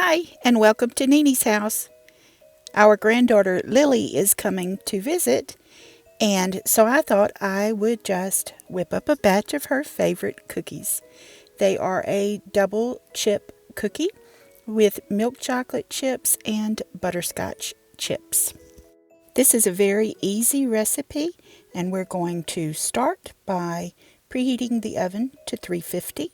Hi, and welcome to Nini's house. Our granddaughter Lily is coming to visit, and so I thought I would just whip up a batch of her favorite cookies. They are a double chip cookie with milk chocolate chips and butterscotch chips. This is a very easy recipe, and we're going to start by preheating the oven to 350.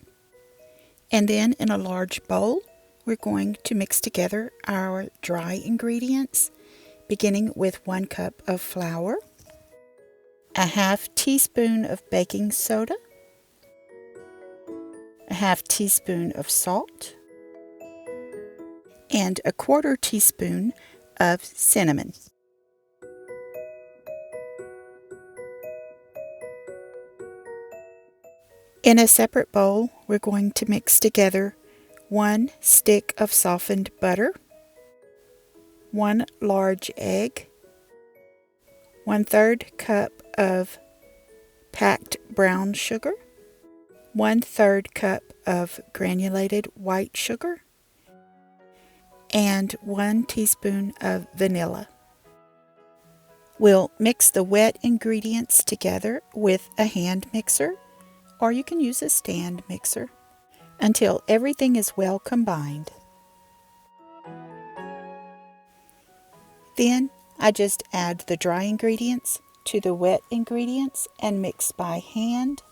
And then in a large bowl, we're going to mix together our dry ingredients, beginning with 1 cup of flour, a half teaspoon of baking soda, a half teaspoon of salt, and a 1/4 teaspoon of cinnamon. In a separate bowl, we're going to mix together 1 stick of softened butter, 1 large egg, 1/3 cup of packed brown sugar, 1/3 cup of granulated white sugar, and 1 teaspoon of vanilla. We'll mix the wet ingredients together with a hand mixer, or you can use a stand mixer, until everything is well combined. Then I just add the dry ingredients to the wet ingredients and mix by hand.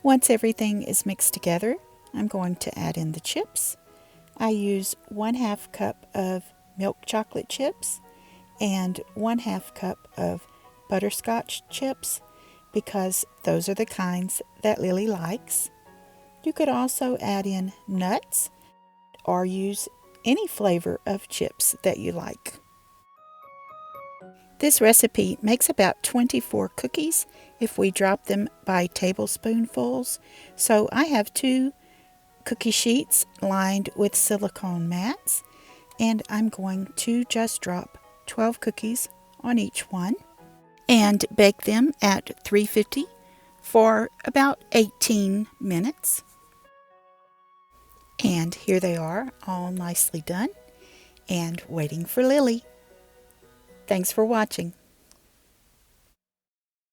Once everything is mixed together, I'm going to add in the chips. I use 1/2 cup of milk chocolate chips and 1/2 cup of butterscotch chips, because those are the kinds that Lily likes. You could also add in nuts or use any flavor of chips that you like. This recipe makes about 24 cookies if we drop them by tablespoonfuls, so I have 2 cookie sheets lined with silicone mats, and I'm going to just drop 12 cookies on each one and bake them at 350 for about 18 minutes. And here they are, all nicely done and waiting for Lily. Thanks for watching.